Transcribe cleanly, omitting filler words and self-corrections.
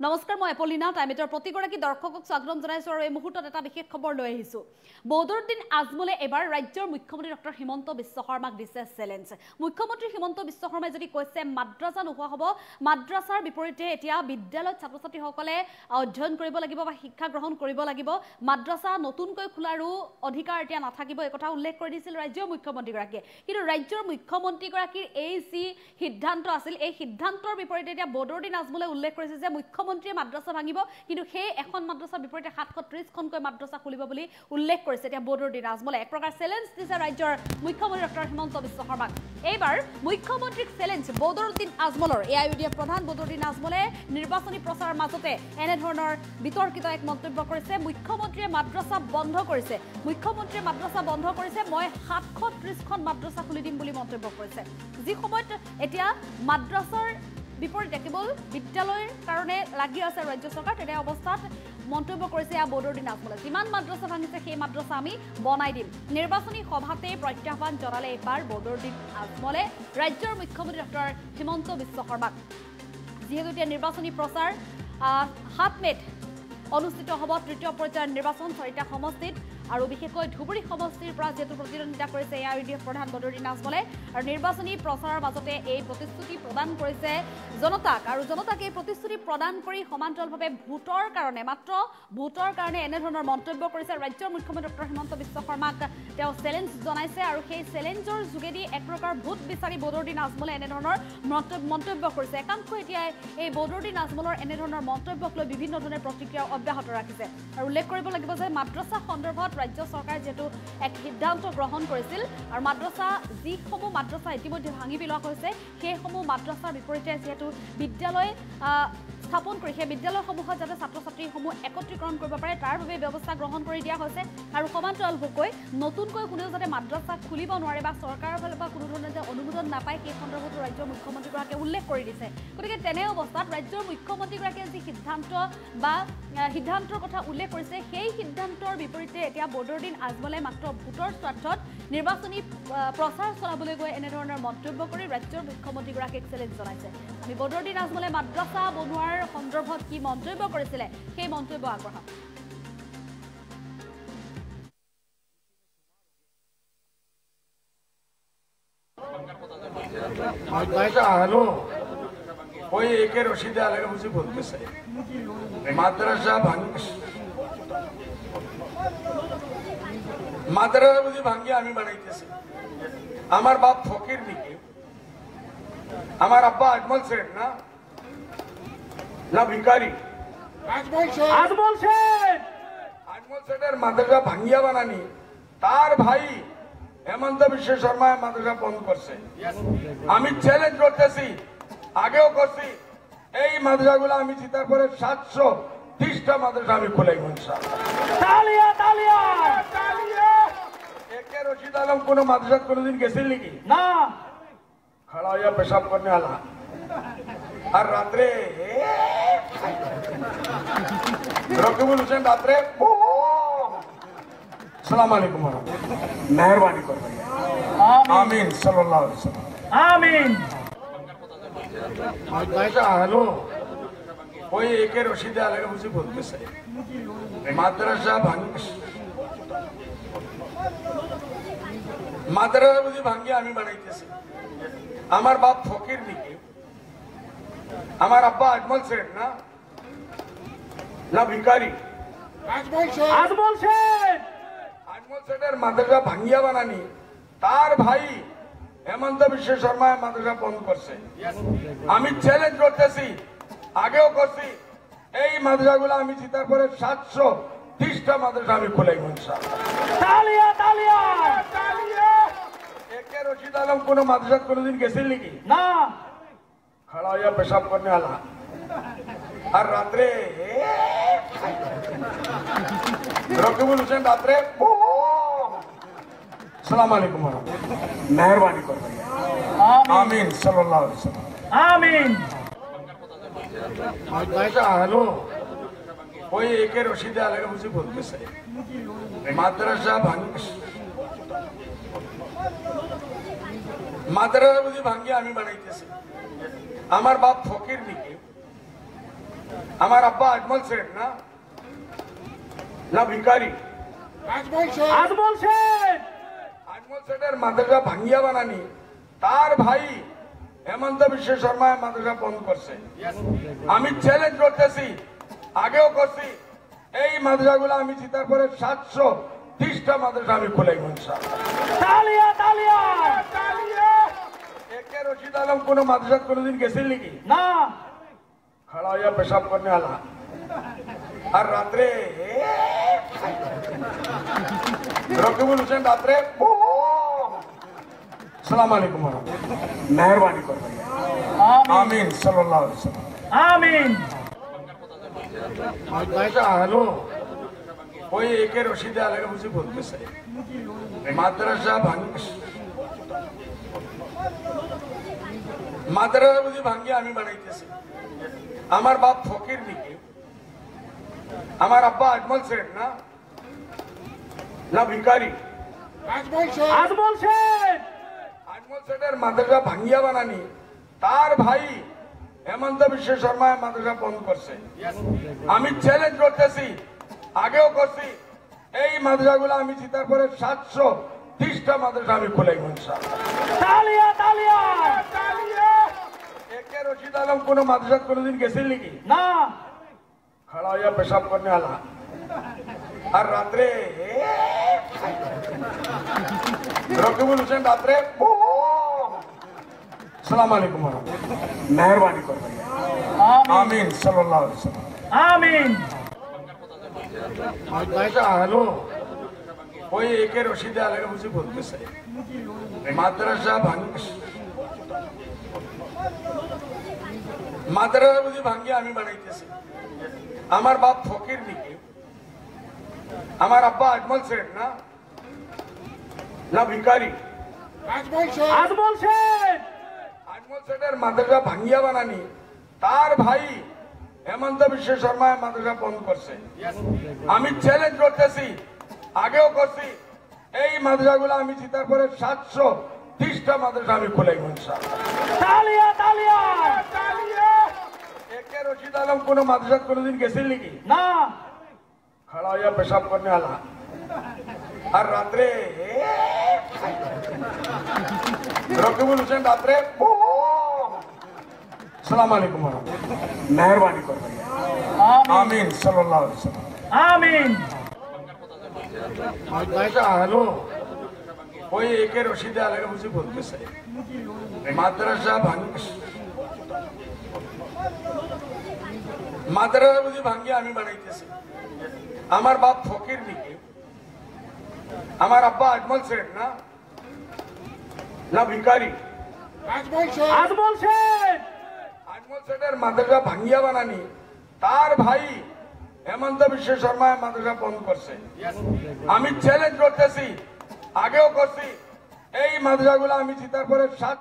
নমস্কাৰ মই এপলিনা টাইমেটৰ প্ৰতিগৰাকী দৰ্শকক স্বাগতম জনাইছো আৰু এই মুহূৰ্তত এটা বিশেষ খবৰ লৈ আহিছো বদৰুদ্দিন আজমলে এবাৰ ৰাজ্যৰ মুখ্যমন্ত্ৰী ডক্টৰ হিমন্ত বিশ্ব শৰ্মাক দিছে চ্যালেঞ্জ মুখ্যমন্ত্ৰী হিমন্ত বিশ্ব শৰ্মাই যদি কৈছে মাদ্ৰাসা নোহোৱা হ'ব মাদ্ৰাসাৰ বিপৰীতে এতিয়া বিদ্যালয়ত ছাত্ৰ-ছাত্ৰীসকলে অধ্যয়ন কৰিব লাগিব বা শিক্ষা গ্ৰহণ কৰিব লাগিব মাদ্ৰাসা নতুনকৈ খোলাৰো অধিকাৰ এতিয়া নাথাকিব এই কথা উল্লেখ কৰি দিছিল ৰাজ্যৰ মুখ্যমন্ত্ৰীগৰাকীয়ে কিন্তু ৰাজ্যৰ মুখ্যমন্ত্ৰীগৰাকীৰ এই যি সিদ্ধান্ত আছিল এই সিদ্ধান্তৰ বিপৰীতে এতিয়া বদৰুদ্দিন আজমলে উল্লেখ কৰিছে যে মুখ্যমন্ত্ৰীয়ে মাদ্ৰাসা ভাঙিব কিন্তু সেই এখন মাদ্ৰাসাৰ বিপৰীতে 730খনকৈ মাদ্ৰাসা খুলিব বুলি উল্লেখ কৰিছে এতিয়া বদৰুদ্দিন আজমলে এক প্ৰকাৰ চ্যালেঞ্জ দিছে ৰাজ্যৰ মুখ্যমন্ত্ৰী ডক্টৰ হিমন্ত বিশ্ব শৰ্মাক এইবাৰ মুখ্যমন্ত্ৰীক চ্যালেঞ্জ বদৰুদ্দিন আজমলৰ এআইইউডিএফ প্ৰধান বদৰুদ্দিন আজমলে নিৰ্বাচনী প্ৰচাৰৰ মাজতে এনে ধৰণৰ বিতৰ্কিত এক মন্তব্য কৰিছে মুখ্যমন্ত্ৰীয়ে মাদ্ৰাসা বন্ধ কৰিছে মই 730খন মাদ্ৰাসা খুলি দিম বুলি মন্তব্য কৰিছে যি সময়ত এতিয়া মাদ্ৰাসাৰ বিপৰীতে কেৱল বিদ্যালয়ৰ কাৰণে লাগি আছে ৰাজ্য চৰকাৰ তেনে অৱস্থাত মন্তব্য কৰিছে বদৰুদ্দিন আজমলে যিমান মাদ্ৰাসা ভাঙিছে সেই মাদ্ৰাসা আমি বনাই দিম নিৰ্বাচনী সভাতে প্ৰত্যাহ্বান জনালে এবাৰ বদৰুদ্দিন আজমলে ৰাজ্যৰ মুখ্যমন্ত্ৰী ডক্টৰ হিমন্ত বিশ্ব শৰ্মাক যিহেতু এতিয়া নিৰ্বাচনী প্ৰচাৰ 7 মেত অনুষ্ঠিত হ'ব তৃতীয় পৰ্যায়ৰ নিৰ্বাচন 4টা সমষ্টিত আৰু বিশেষকৈ ধুবুৰী সমষ্টিৰ পৰা যেটো প্ৰতিদ্বন্দ্বিতা কৰিছে এআইইউডিএফ প্ৰধান বদৰুদ্দিন আজমলে আৰু নিৰ্বাচনী প্ৰচাৰৰ মাজতে এই প্ৰতিশ্ৰুতি প্ৰদান কৰিছে জনতাক আৰু জনতাক এই প্ৰতিশ্ৰুতি প্ৰদান কৰি সমান্তৰালভাৱে ভোটৰ কাৰণে এনে ধৰণৰ মন্তব্য কৰিছে ৰাজ্যৰ মুখ্যমন্ত্ৰী ডক্টৰ হিমন্ত বিশ্ব শৰ্মাক তেওঁ চ্যালেঞ্জ জনাইছে আৰু সেই চ্যালেঞ্জৰ যোগেদি এক প্ৰকাৰ ভোট বিচাৰি বদৰুদ্দিন আজমলে এনে ধৰণৰ মন্তব্য কৰিছে একাংশ এতিয়া এই বদৰুদ্দিন আজমলৰ এনে ধৰণৰ মন্তব্যক লৈ বিভিন্ন ধৰণৰ প্ৰতিক্ৰিয়া অব্যাহত ৰাখিছে আৰু উল্লেখ কৰিব লাগিব যে মাদ্ৰাসা সন্দৰ্ভত ৰাজ্য চৰকাৰে যেটো এক সিদ্ধান্ত গ্ৰহণ কৰিছিল আৰু যিসমূহ মাদ্ৰাসা ইতিমধ্যে ভাঙি পেলোৱা হৈছে সেইসমূহ মাদ্ৰাসাৰ বিপৰীতে যেটো বিদ্যালয় স্থাপন কৰি সেই বিদ্যালয়সমূহত যাতে ছাত্ৰ-ছাত্ৰীসমূহ একত্ৰীকৰণ কৰিব পাৰে তাৰ বাবে ব্যৱস্থা গ্ৰহণ কৰি দিয়া হৈছে আৰু সমান্তৰালভাৱে নতুনকৈ কোনেও যাতে মাদ্ৰাসা খুলিব নোৱাৰে বা চৰকাৰৰ ফালৰ পৰা কোনো ধৰণৰ যে অনুমোদন নাপায় সেই সন্দৰ্ভতো ৰাজ্যৰ মুখ্যমন্ত্ৰীগৰাকীয়ে উল্লেখ কৰি দিছে গতিকে তেনে অৱস্থাত ৰাজ্যৰ মুখ্যমন্ত্ৰীগৰাকীয়ে যি সিদ্ধান্তৰ কথা উল্লেখ কৰিছে সেই সিদ্ধান্তৰ বিপৰীতে এতিয়া বদৰুদ্দিন আজমলে মাত্ৰ ভোটৰ স্বাৰ্থত নিৰ্বাচনী প্ৰচাৰ চলাবলৈ গৈ এনে ধৰণৰ মন্তব্য কৰি ৰাজ্যৰ মুখ্যমন্ত্ৰীগৰাকীক চ্যালেঞ্জ জনাইছে আমি বদৰুদ্দিন আজমলে মাদ্ৰাসা বনোৱাৰ সন্দৰ্ভত কি মন্তব্য কৰিছিলে সেই মন্তব্য আগবঢ়াম ওই একের রশিদে আলাদা বুঝে বলতেছে মাদ্রাসা বুঝি ভাঙ্গি আমি বানাইতেছি আমার বাপ ফকির নিকে আমার আব্বা আজমল শেখ না ভিকারি আজমল শেখের মাদ্রাসা ভাঙ্গিয়া বানানি তার ভাই হেমন্ত বিশ্ব শর্মা মাদ্রাসা বন্ধ করছে আমি চ্যালেঞ্জ করতেছি আগেও করছি এই মাদ্রাসাগুলো আমি জিতার পরে 730টা মাদ্রাসা আমি খুলাই একে রশিদ আলম কোন মাদ্রাসা কোনদিন গেছিল নাকি না খাড়া হইয়া পেশাব করতে আলা আর রাত্রে রকিবুল হোসেন রাত্রে আসসালামু আলাইকুম মেহরবানি করবেন আমিন সাল্লাল্লাহু আলাইহি ওয়াসাল্লাম আমিন হ্যালো ওই একের রশিদে আলাদা বুঝে বলতেছে মাদ্রাসা বুঝি ভাঙ্গি আমি বানাইতেছি আমার বাপ ফকির নিকে আমার আব্বা আজমল শেখ না ভিকারি আজমল শেখের মাদ্রাসা ভাঙ্গিয়া বানানি তার ভাই হেমন্ত বিশ্ব শর্মা মাদ্রাসা বন্ধ করছে আমি চ্যালেঞ্জ করতেছি আগেও করছি এই মাদ্রাসাগুলো আমি জিতার পরে 730টা মাদ্রাসা আমি খুলাই একে রশিদ আলম কোন মাদ্রাসা কোনদিন গেছিল নাকি না খাড়া হইয়া পেশাব করতে আলা আর রাত্রে রকিবুল হোসেন রাত্রে আসসালামু আলাইকুম মেহরবানি করবেন আমিন সাল্লাল্লাহু আলাইহি ওয়াসাল্লাম আমিন হ্যালো ওই একের রশিদে আলাদা বুঝে বলতেছে মাদ্রাসা বুঝি ভাঙ্গি আমি বানাইতেছি আমার বাপ ফকির নিকে আমার আব্বা আজমল শেখ না না ভিকারি আজমল শেখের মাদ্রাসা ভাঙ্গিয়া বানানি তার ভাই হেমন্ত বিশ্ব শর্মা মাদ্রাসা বন্ধ করছে। আমি চ্যালেঞ্জ করতেছি, আগেও করছি, এই মাদ্রাসাগুলো আমি জিতার পরে 730টা মাদ্রাসা আমি খুলাই একে রশিদ আলম কোন মাদ্রাসা কোনদিন গেছিল নাকি? না, खड़ा हो पेशाब करने वाला और रात्रे रकीबुल हुसैन रात्रे सलाम अलैकुम मेहरबानी कर आमीन सल्लल्लाहु अलैहि वसल्लम आमीन। हेलो कोई एक रशीद अलग मुझे बोलते सही माद्रासा मुझे भांगी आमी बनाइतेছি। আমার বাপ ফকির নাকি? আমার আব্বা আজমল শেখ না না ভিকারি আজমল শেখের মাদ্রাসা ভাঙ্গিয়া বানানি তার ভাই হেমন্ত বিশ্ব শর্মা মাদ্রাসা বন্ধ করছে। আমি চ্যালেঞ্জ করতেছি, আগেও করছি, এই মাদ্রাসাগুলো আমি জিতার পরে 730টা মাদ্রাসা আমি খুলাই একে রশিদ আলম কোন মাদ্রাসা কোনদিন গেছিল নাকি? না, खड़ा हो पेशाब करने वाला और रात्रे रकीबुल हुसैन रात्रे सलाम अलैकुम मेहरबानी कर आमीन सल्लल्लाहु अलैहि वसल्लम आमीन। हेलो कोई एक रशीद अलग मुझे बोलते सही माद्रासा मुझे भांगी आमी बनाइतेছি। আমার বাপ ফকির নাকি? আমার আব্বা আজমল শেখ না না ভিকারি আজমল শেখের মাদ্রাসা ভাঙ্গিয়া বানানি তার ভাই হেমন্ত বিশ্ব শর্মা মাদ্রাসা বন্ধ করছে। আমি চ্যালেঞ্জ করতেছি, আগেও করছি, এই মাদ্রাসাগুলো আমি জিতার পরে 730টা মাদ্রাসা আমি খুলাই একে রশিদ আলম কোন মাদ্রাসা কোনদিন গেছিল নাকি? না, खड़ा हो पेशाब करने वाला और रात्रे रकीबुल हुसैन रात्रे सलाम अलैकुम मेहरबानी कर आमीन सल्लल्लाहु अलैहि वसल्लम आमीन। हेलो कोई एक रशीद अलग मुझे बोलते सही माद्रासा मुझे भांगी आमी बनाइतेছি। আমার বাপ ফকির নাকি? আমার আব্বা আজমল শেখ না না ভিকারি আজমল শেখের মাদ্রাসা ভাঙ্গিয়া বানানি তার ভাই হেমন্ত বিশ্ব শর্মা মাদ্রাসা বন্ধ করছে। আমি চ্যালেঞ্জ করতেছি, আগেও করছি, এই মাদ্রাসাগুলো আমি জিতার পরে 7